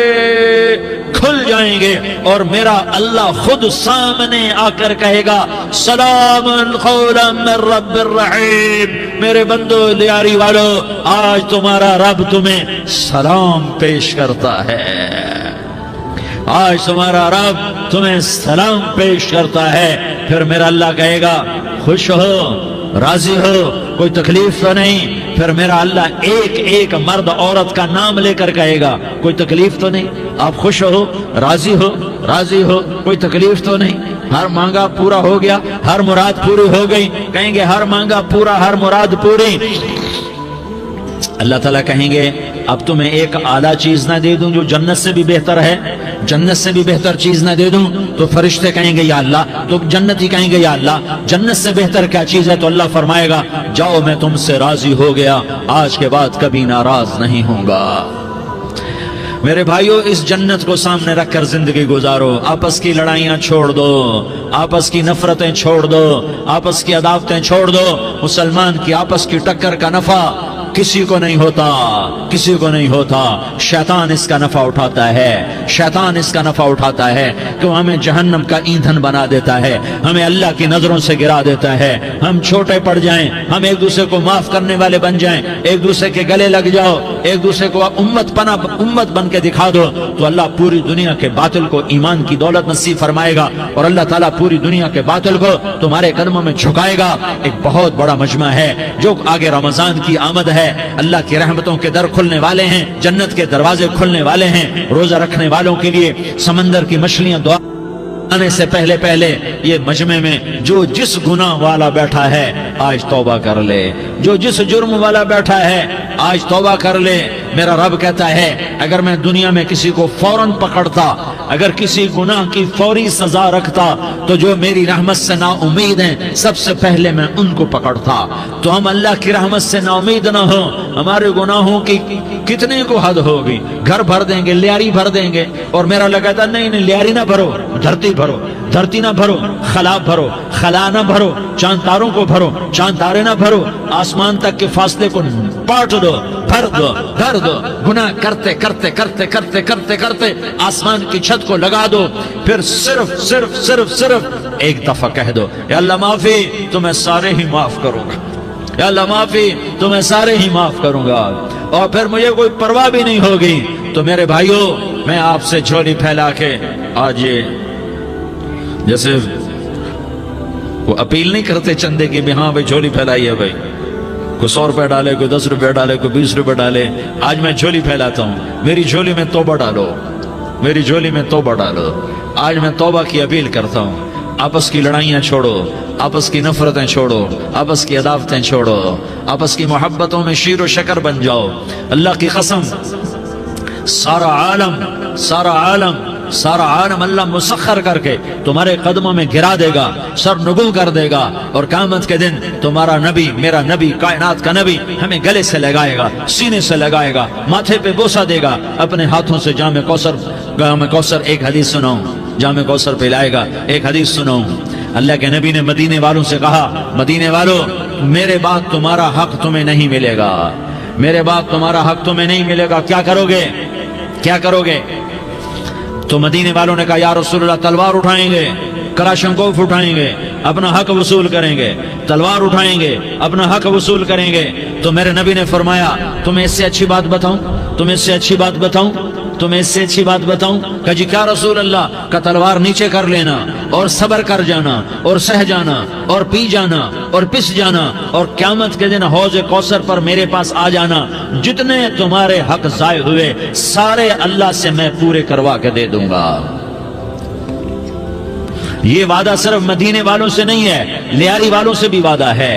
کھل جائیں گے اور میرا اللہ خود سامنے آ کر کہے گا سلام قولا من رب الرحیم، میرے بندو لیاری والو آج تمہارا رب تمہیں سلام پیش کرتا ہے، آج تمہارا رب تمہیں سلام پیش کرتا ہے۔ پھر میرا اللہ کہے گا خوش ہو، راضی ہو، کوئی تکلیف تو نہیں؟ پھر میرا اللہ ایک ایک مرد عورت کا نام لے کر کہے گا کوئی تکلیف تو نہیں؟ آپ خوش ہو، راضی ہو، راضی ہو، کوئی تکلیف تو نہیں؟ ہر مانگا پورا ہو گیا، ہر مراد پوری ہو گئی؟ کہیں گے ہر مانگا پورا، ہر مراد پوری۔ اللہ تعالیٰ کہیں گے اب تمہیں ایک اعلیٰ چیز نہ دے دوں جو جنت سے بھی بہتر ہے؟ جنت سے بھی بہتر چیز نہ دے دوں؟ تو فرشتے کہیں گے یا اللہ، تو جنتی کہیں گے یا اللہ جنت سے بہتر کیا چیز ہے؟ تو اللہ فرمائے گا جاؤ میں تم سے راضی ہو گیا، آج کے بعد کبھی ناراض نہیں ہوں گا۔ میرے بھائیو اس جنت کو سامنے رکھ کر زندگی گزارو، آپس کی لڑائیاں چھوڑ دو، آپس کی نفرتیں چھوڑ دو، آپس کی عداوتیں چھوڑ دو۔ مسلمان کی آپس کی ٹکر کا نفع کسی کو نہیں ہوتا، کسی کو نہیں ہوتا، شیطان اس کا نفع اٹھاتا ہے، شیطان اس کا نفع اٹھاتا ہے کہ وہ ہمیں جہنم کا ایندھن بنا دیتا ہے، ہمیں اللہ کی نظروں سے گرا دیتا ہے، ہم چھوٹے پڑ جائیں، ہم ایک دوسرے کو معاف کرنے والے بن جائیں، ایک دوسرے کے گلے لگ جاؤ، ایک دوسرے کو امت بن کے دکھا دو، تو اللہ پوری دنیا کے باطل کو ایمان کی دولت نصیب فرمائے گا، اور اللہ تعالیٰ پوری دنیا کے باطل کو تمہارے قدموں میں جھکائے گا۔ ایک بہت بڑا مجمع ہے جو آگے رمضان کی آمد ہے، اللہ کی رحمتوں کے در کھلنے والے ہیں، جنت کے دروازے کھلنے والے ہیں، روزہ رکھنے والوں کے لیے سمندر کی مچھلیاں دعا آنے سے پہلے پہلے یہ مجمع میں جو جس گناہ والا بیٹھا ہے آج توبہ کر لے، جو جس جرم والا بیٹھا ہے آج توبہ کر لے۔ میرا رب کہتا ہے اگر میں دنیا میں کسی کو فوراً پکڑتا، اگر کسی گناہ کی فوری سزا رکھتا تو جو میری رحمت سے نا امید ہیں سب سے پہلے میں ان کو پکڑتا۔ تو ہم اللہ کی رحمت سے نا امید نہ ہوں، ہمارے گناہوں کی کتنے کو حد ہوگی، گھر بھر دیں گے، لیاری بھر دیں گے، اور میرا اللہ کہتا نہیں نہیں لیاری نہ بھرو، دھرتی بھرو، دھرتی نہ بھرو، خلا بھرو، خلا نہ بھرو، چاند تاروں کو بھرو، چاند تارے نہ بھرو، آسمان تک کے فاصلے کو پاٹ دو، بھر دو، بھر دو، گناہ کرتے کرتے کرتے کرتے کرتے کرتے آسمان کی چھت کو لگا دو، پھر صرف صرف صرف صرف ایک دفعہ کہہ دو یا اللہ معافی، تو میں سارے ہی معاف کروں گا، یا اللہ معافی، تو میں سارے ہی معاف کروں گا، اور پھر مجھے کوئی پرواہ بھی نہیں ہوگی۔ تو میرے بھائیو میں آپ سے جھولی پھیلا کے آج یہ جیسے وہ اپیل نہیں کرتے چندے کی بھی ہاں بھائی جھولی پھیلائی ہے، بھائی کوئی 100 روپے ڈالے، کوئی 10 روپے ڈالے، کوئی 20 روپے ڈالے، آج میں جھولی پھیلاتا ہوں، میری جھولی میں توبہ ڈالو، میری جھولی میں توبہ ڈالو۔ آج میں توبہ کی اپیل کرتا ہوں، آپس کی لڑائیاں چھوڑو، آپس کی نفرتیں چھوڑو، آپس کی عداوتیں چھوڑو، آپس کی محبتوں میں شیر و شکر بن جاؤ۔ اللہ کی قسم سارا عالم اللہ مسخر کر کے تمہارے قدموں میں گرا دے گا، سر نگوں کر دے گا، اور قیامت کے دن تمہارا نبی، میرا نبی، کائنات کا نبی ہمیں گلے سے لگائے گا، سینے سے لگائے گا، ماتھے پہ بوسہ دے گا، اپنے ہاتھوں سے جام کوثر ایک حدیث سناؤں، جام کوثر پلائے گا، ایک حدیث سناؤں۔ اللہ کے نبی نے مدینے والوں سے کہا مدینے والوں میرے بعد تمہارا حق تمہیں نہیں ملے گا، میرے بعد تمہارا حق تمہیں نہیں ملے گا، کیا کرو گے، کیا کرو گے؟ تو مدینے والوں نے کہا یا رسول اللہ تلوار اٹھائیں گے، کراشنکوف اٹھائیں گے، اپنا حق وصول کریں گے، تلوار اٹھائیں گے، اپنا حق وصول کریں گے۔ تو میرے نبی نے فرمایا تمہیں اس سے اچھی بات بتاؤں، تمہیں اس سے اچھی بات بتاؤں، تمہیں اس سے اچھی بات بتاؤں؟ کہ جی کیا رسول اللہ؟ کا تلوار نیچے کر لینا اور صبر کر جانا اور سہ جانا اور پی جانا اور پس جانا، اور قیامت کے دن حوض کوثر پر میرے پاس آ جانا، جتنے تمہارے حق ضائع ہوئے سارے اللہ سے میں پورے کروا کے دے دوں گا۔ یہ وعدہ صرف مدینے والوں سے نہیں ہے، لیاری والوں سے بھی وعدہ ہے،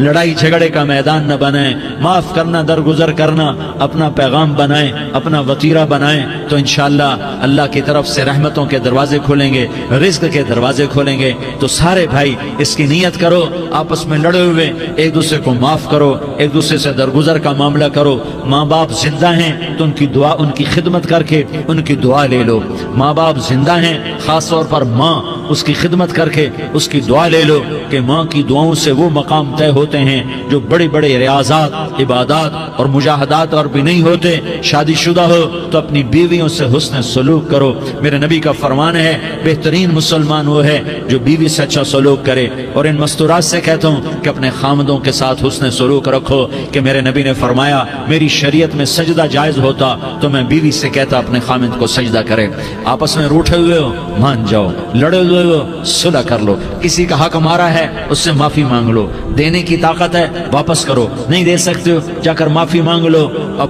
لڑائی جھگڑے کا میدان نہ بنائیں، معاف کرنا، درگزر کرنا اپنا پیغام بنائیں، اپنا وتیرہ بنائیں، تو انشاءاللہ اللہ کی طرف سے رحمتوں کے دروازے کھولیں گے، رزق کے دروازے کھولیں گے۔ تو سارے بھائی اس کی نیت کرو، آپس میں لڑے ہوئے ایک دوسرے کو معاف کرو، ایک دوسرے سے درگزر کا معاملہ کرو۔ ماں باپ زندہ ہیں تو ان کی دعا، ان کی خدمت کر کے ان کی دعا لے لو۔ ماں باپ زندہ ہیں، خاص طور پر ماں، اس کی خدمت کر کے اس کی دعا لے لو، کہ ماں کی دعاؤں سے وہ مقام طے ہوتے ہیں جو بڑے بڑے ریاضات، عبادات اور مجاہدات اور بھی نہیں ہوتے۔ شادی شدہ ہو تو اپنی بیویوں سے حسن سلوک کرو۔ میرے نبی کا فرمان ہے بہترین مسلمان وہ ہے جو بیوی سے اچھا سلوک کرے۔ اور ان مستورات سے کہتا ہوں کہ اپنے خامدوں کے ساتھ حسن سلوک رکھو، کہ میرے نبی نے فرمایا میری شریعت میں سجدہ جائز ہوتا تو میں بیوی سے کہتا اپنے خامد کو سجدہ کرے۔ آپس میں روٹھے ہوئے ہو مان جاؤ، لڑے ہوئے ہو صلح کر لو، کسی کا حق مارا ہے اس سے معافی مانگ لو، دینے کی طاقت ہے واپس کرو، نہیں دے سکتے ہو جا کر معافی مانگ لو، اور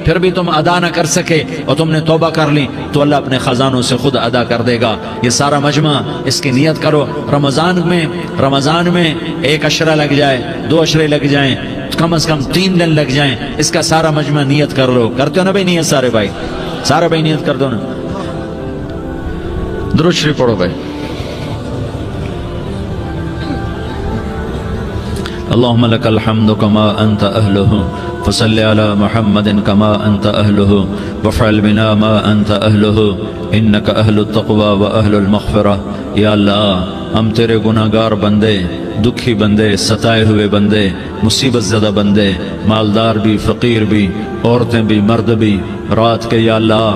پھر بھی تم ادا نہ کر سکے اور تم نے توبہ کر لی تو اللہ اپنے خزانوں سے خود ادا کر دے گا۔ یہ سارا مجمع اس کی نیت کرو۔ رمضان میں 1 عشرہ لگ جائے، 2 عشرے لگ جائیں، کم از کم 3 دن لگ جائیں، اس کا سارا مجمع نیت کر لو۔ کرتے ہو نا بھائی نیت؟ سارے بھائی نیت کر دو نا۔ درود شریف پڑھو بھائی۔ اللهم لك الحمد كما أنت أهله فصل على محمد كما أنت أهله وفعل بنا ما أنت أهله إنك أهل التقوى وأهل المغفرة۔ یا اللہ ہم تیرے گناہگار بندے، دکھی بندے، ستائے ہوئے بندے، مصیبت زدہ بندے، مالدار بھی، فقیر بھی، عورتیں بھی، مرد بھی، رات کے یا اللہ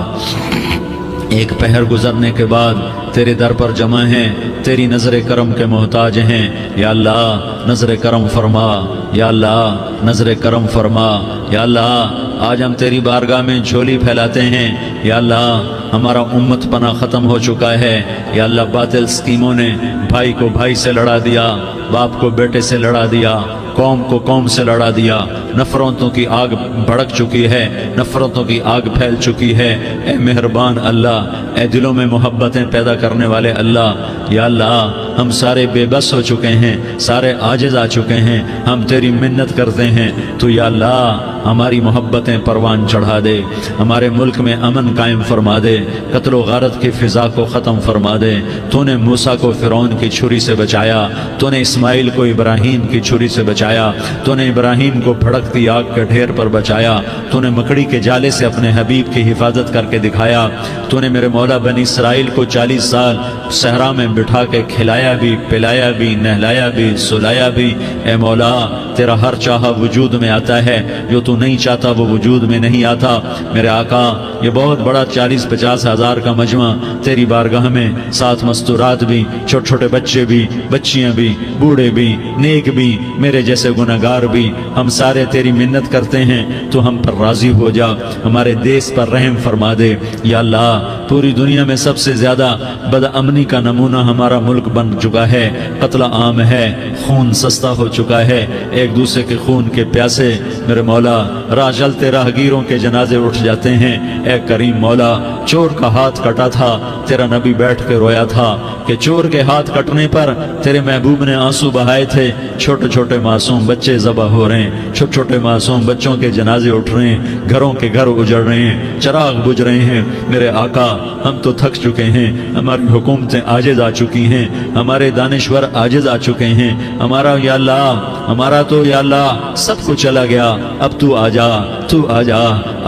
ایک پہر گزرنے کے بعد تیرے در پر جمع ہیں، تیری نظر کرم کے محتاج ہیں۔ یا اللہ نظر کرم فرما، یا اللہ نظر کرم فرما۔ یا اللہ آج ہم تیری بارگاہ میں جھولی پھیلاتے ہیں۔ یا اللہ ہمارا امت پناہ ختم ہو چکا ہے۔ یا اللہ باطل اسکیموں نے بھائی کو بھائی سے لڑا دیا، باپ کو بیٹے سے لڑا دیا، قوم کو قوم سے لڑا دیا، نفرتوں کی آگ بھڑک چکی ہے، نفرتوں کی آگ پھیل چکی ہے۔ اے مہربان اللہ، اے دلوں میں محبتیں پیدا کرنے والے اللہ، یا اللہ ہم سارے بے بس ہو چکے ہیں، سارے عاجز آ چکے ہیں، ہم تیری منت کرتے ہیں تو یا اللہ ہماری محبتیں پروان چڑھا دے، ہمارے ملک میں امن قائم فرما دے، قتل و غارت کی فضا کو ختم فرما دے۔ تو نے موسیٰ کو فرعون کی چھری سے بچایا، تو نے اسماعیل کو ابراہیم کی چھری سے بچایا، تو نے ابراہیم کو بھڑکتی آگ کے ڈھیر پر بچایا، تو نے مکڑی کے جالے سے اپنے حبیب کی حفاظت کر کے دکھایا، تو نے میرے مولا بنی اسرائیل کو 40 سال صحرا میں بٹھا کے کھلایا بھی، پلایا بھی، نہلایا بھی، سلایا بھی۔ اے مولا تیرا ہر چاہا وجود میں آتا ہے، جو تو نہیں چاہتا وہ وجود میں نہیں آتا۔ میرے آقا یہ بہت بڑا 40-50 ہزار کا مجمع تیری بارگاہ میں، ساتھ مستورات بھی، چھوٹے چھوٹے بچے بھی، بچیاں بھی، بوڑھے بھی، نیک بھی، میرے جیسے گناہگار بھی، ہم سارے تیری منت کرتے ہیں تو ہم پر راضی ہو جا، ہمارے دیس پر رحم فرما دے۔ یا اللہ پوری دنیا میں سب سے زیادہ بدامنی کا نمونہ ہمارا ملک بن چکا ہے، قتل عام ہے، خون سستا ہو چکا ہے، ایک دوسرے کے خون کے پیاسے میرے مولا راہ چلتے راہگیروں کے جنازے اٹھ جاتے ہیں۔ اے کریم مولا چور کا ہاتھ کٹا تھا، تیرا نبی بیٹھ کے رویا تھا کہ چور کے ہاتھ کٹنے پر تیرے محبوب نے آنسو بہائے تھے، چھوٹے چھوٹے معصوم بچے ذبح ہو رہے ہیں، چھوٹے چھوٹے معصوم بچوں کے جنازے اٹھ رہے ہیں، گھروں کے گھر اجڑ رہے ہیں، چراغ بجھ رہے ہیں۔ میرے آقا ہم تو تھک چکے ہیں، ہماری حکومتیں عاجز آ چکی ہیں، ہمارے دانشور عاجز آ چکے ہیں، ہمارا یا اللہ ہمارا تو یا اللہ سب کچھ چلا گیا، اب تو آجا، تو آجا،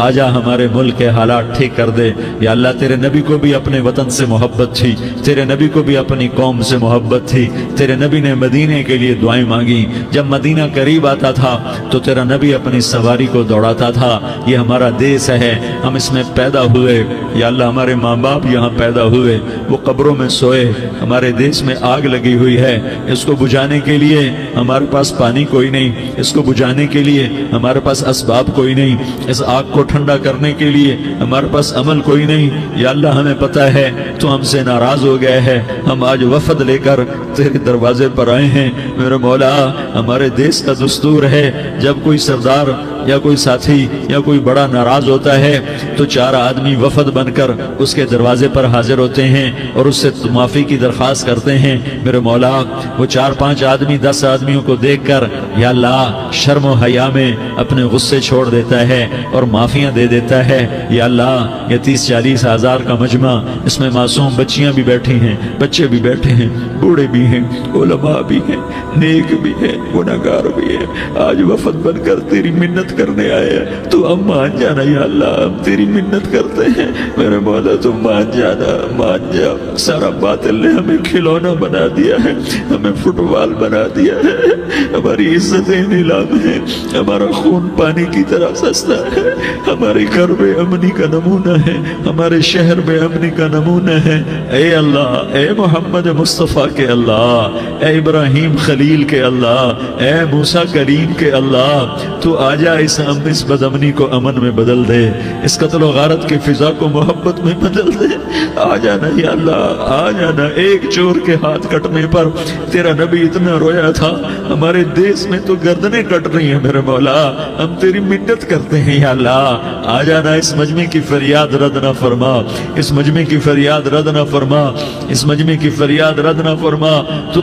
آجا ہمارے ملک کے حالات ٹھیک کر دے۔ یا اللہ تیرے نبی کو بھی اپنے وطن سے محبت تھی، تیرے نبی کو بھی اپنی قوم سے محبت تھی، تیرے نبی نے مدینے کے لیے دعائیں مانگی، جب مدینہ قریب آتا تھا تو تیرا نبی اپنی سواری کو دوڑاتا تھا۔ یہ ہمارا دیس ہے، ہم اس میں پیدا ہوئے، یا اللہ ہمارے ماں باپ یہاں پیدا ہوئے، وہ قبروں میں سوئے، ہمارے دیس میں آگ لگی ہوئی ہے، اس کو بجھانے کے لیے ہمارے پاس پانی کوئی نہیں، اس کو بجھانے کے لیے ہمارے پاس اسباب کوئی نہیں، اس آگ کو ٹھنڈا کرنے کے لیے ہمارے پاس عمل کوئی نہیں۔ یا اللہ ہمیں پتہ ہے تو ہم سے ناراض ہو گئے ہے، ہم آج وفد لے کر تیرے دروازے پر آئے ہیں۔ میرے مولا ہمارے دیس کا دستور ہے جب کوئی سردار یا کوئی ساتھی یا کوئی بڑا ناراض ہوتا ہے تو 4 آدمی وفد بن کر اس کے دروازے پر حاضر ہوتے ہیں اور اس سے معافی کی درخواست کرتے ہیں۔ میرے مولا وہ 4-5 آدمی 10 آدمیوں کو دیکھ کر یا اللہ شرم و حیا میں اپنے غصے چھوڑ دیتا ہے اور معافیاں دے دیتا ہے۔ یا اللہ یہ 30-40 ہزار کا مجمع، اس میں معصوم بچیاں بھی بیٹھی ہیں، بچے بھی بیٹھے ہیں، بوڑھے بھی ہیں، علماء بھی ہیں، نیک بھی ہیں، گناہگار بھی ہیں، آج وفد بن کر تیری منت کرنے آئے ہیں، تو ہم مان جانا یا اللہ، ہم تیری منت کرتے ہیں میرے مولا، تو مان جانا، مان جا۔ سارا باطل نے ہمیں کھلونا بنا دیا ہے، ہمیں فٹ بال بنا دیا ہے، ہماری عزتیں نیلام ہے، ہمارا خون پانی کی طرح سستا ہے، ہمارے گھر بے امنی کا نمونہ ہے، ہمارے شہر بے امنی کا نمونہ ہے۔ اے اللہ، اے محمد مصطفیٰ کے اللہ، اے ابراہیم خلیل کے اللہ، اے موسیٰ کریم کے اللہ، تو آجا اس بد امنی کو امن میں بدل دے، اس قتل و غارت کی فضا کو محبت میں بدل دے۔ آ جانا یا اللہ، آ جانا۔ ایک چور کے ہاتھ کٹنے پر تیرا نبی اتنا رویا تھا، ہمارے دیس میں تو گردنیں کٹ رہی ہیں میرے مولا، ہم تیری منت کرتے ہیں یا اللہ، آ جانا۔ اس مجمع کی فریاد رد نہ فرما، اس مجمع کی فریاد رد نہ فرما، اس مجمع کی فریاد رد نہ فرما۔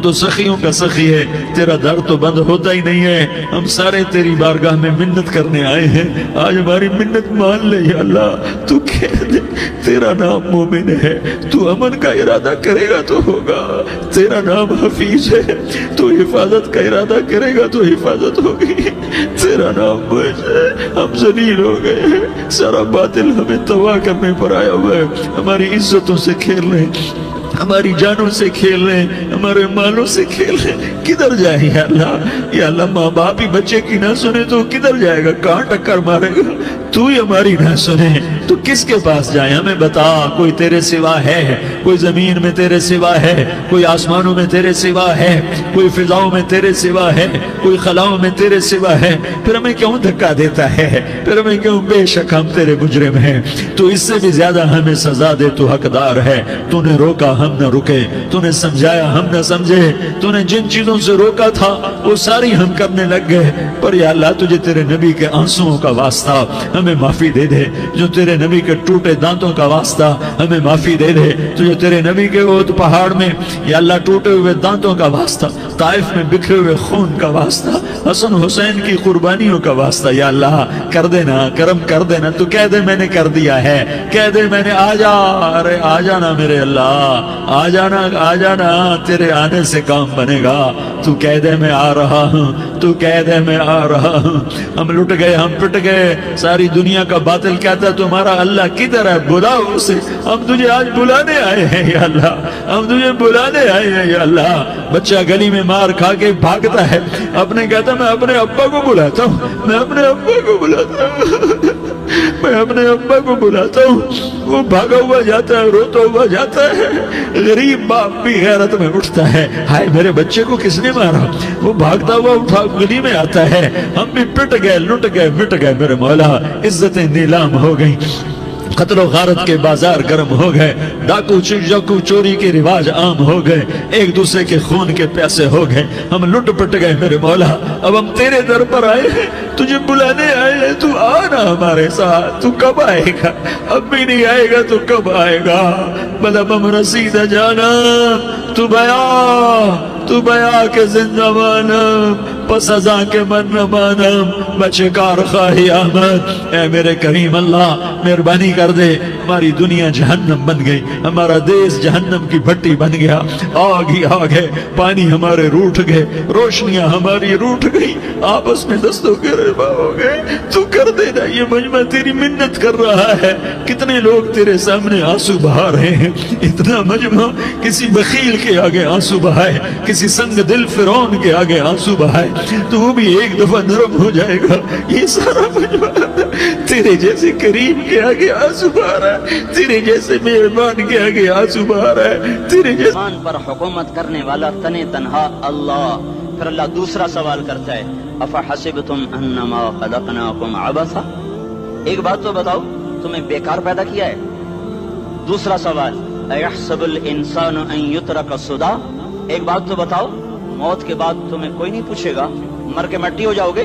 تو سخیوں کا سخی ہے، تیرا در تو بند ہوتا ہی نہیں ہے، ہم سارے تیری بارگاہ میں منت کرنے آئے ہیں، آج ہماری منت مان لے یا اللہ۔ تو کہہ دے تیرا نام مومن ہے، تو امن کا ارادہ کرے گا تو ہوگا، تیرا نام حفیظ ہے، تو حفاظت کا ارادہ کرے گا تو حفاظت ہوگی، تیرا نام بوجھ ہے، ہم ذلیل ہو گئے ہیں، سارا باطل ہمیں تباہ کرنے پر آیا ہوا ہے، ہماری عزتوں سے کھیل رہے ہیں، ہماری جانوں سے کھیل رہے ہیں، ہمارے مالوں سے کھیل رہے ہیں، کدھر جائے یا اللہ؟ یا اللہ ماں باپ ہی بچے کی نہ سنے تو کدھر جائے گا، کہاں ٹکر مارے گا؟ تو ہی ہماری نہ سنے تو کس کے پاس جائیں؟ ہمیں بتا، کوئی تیرے سوا ہے؟ کوئی زمین میں تیرے سوا ہے؟ کوئی آسمانوں میں تیرے سوا ہے؟ کوئی فضاؤں میں تیرے سوا ہے؟ کوئی خلاؤں میں تیرے سوا ہے؟ پھر ہمیں کیوں دھکا دیتا ہے؟ پھر ہمیں کیوں؟ بے شک ہم تیرے مجرم ہیں، تو اس سے بھی زیادہ ہمیں سزا دے، تو حقدار ہے۔ تو نے روکا ہم نہ رکے، تو نے سمجھایا ہم نہ سمجھے، تو نے جن چیزوں سے روکا تھا وہ ساری ہم کرنے لگ گئے، پر یا اللہ تجھے تیرے نبی کے آنسوؤں کا واسطہ ہمیں معافی دے دے، جو تیرے نبی کے ٹوٹے دانتوں کا واسطہ ہمیں معافی دے دے، تجھے تیرے نبی کے احد پہاڑ میں یا اللہ ٹوٹے ہوئے دانتوں کا واسطہ، طائف میں بکھرے ہوئے خون کا واسطہ، حسن حسین کی قربانیوں کا واسطہ یا اللہ کر دینا، کرم کر دینا۔ تو کہہ دے میں نے کر دیا ہے، کہہ دے میں نے، آ جا، ارے آ جانا میرے اللہ، آ جانا، آ جانا، تیرے آنے سے کام بنے گا۔ تو کہہ دے میں آ رہا ہوں، تو کہہ دے میں آ رہا ہوں۔ ہم لٹ گئے، ہم پٹ گئے، ساری دنیا کا باطل کہتا ہے تمہارا اللہ کدھر ہے، بلاؤ اسے، ہم تجھے آج بلانے آئے ہیں یا اللہ، ہم تجھے بلانے آئے ہیں یا اللہ۔ بچہ گلی میں مار کھا کے بھاگتا ہے، اپنے کہتا میں اپنے ابا کو بلاتا ہوں، میں اپنے ابا کو بلاتا ہوں، میں اپنے ابا کو بلاتا ہوں، وہ بھاگا ہوا جاتا ہے، روتا ہوا جاتا ہے۔ غریب باپ بھی غیرت میں اٹھتا ہے، ہائے میرے بچے کو کس نے مارا، وہ بھاگتا ہوا اٹھا گلی میں آتا ہے۔ ہم بھی پٹ گئے، لٹ گئے، مٹ گئے میرے مولا، عزتیں نیلام ہو گئیں، قتل و غارت کے بازار گرم ہو گئے، ڈاکو چوری کے رواج عام ہو گئے، ایک دوسرے کے خون کے پیاسے ہو گئے، ہم لٹ پٹ گئے میرے مولا۔ اب ہم تیرے در پر آئے ہیں، تجھے بلانے آئے ہیں، تو آنا ہمارے ساتھ۔ تو کب آئے گا؟ اب بھی نہیں آئے گا تو کب آئے گا؟ بلب ہم رسید جانا، تو بیا کے زندہ مانم، پس ازاں کے من نہ مانم، بچے کار خواہی آمد۔ اے میرے کریم اللہ مہربانی کر دے، ہماری دنیا جہنم بن گئی، ہمارا دیس جہنم کی بھٹی بن گیا، آگ ہی آگ ہے، پانی ہمارے روٹھ گئے، روشنیاں ہماری روٹھ گئی، آپس میں دستوں کے ربا ہو گئے۔ تو کر دینا، یہ مجمع تیری منت کر رہا ہے، کتنے لوگ تیرے سامنے آنسو بہا رہے ہیں، اتنا مجمع کسی بخیل کے آگے آنسو بہائے، کسی سنگ دل فرعون کے آگے آنسو بہائے تو وہ بھی ایک دفعہ نرم ہو جائے گا۔ یہ سارا مجمع تیرے جیسے کریم کے آگے آنسو بہا رہا ہے، تیرے جیسے مہربان کے آگے آنسو بہا رہا ہے، تیرے جیسے پر حکومت کرنے والا تنے تنہا اللہ۔ پھر اللہ دوسرا سوال کرتا ہے، افحسبتم انما خلقناکم عبثا، ایک بات تو بتاؤ تمہیں بیکار پیدا کیا ہے؟ دوسرا سوال، ایحسب الانسان ان یترک سدی، ایک بات تو بتاؤ موت کے بعد تمہیں کوئی نہیں پوچھے گا، مر کے مٹی ہو جاؤ گے؟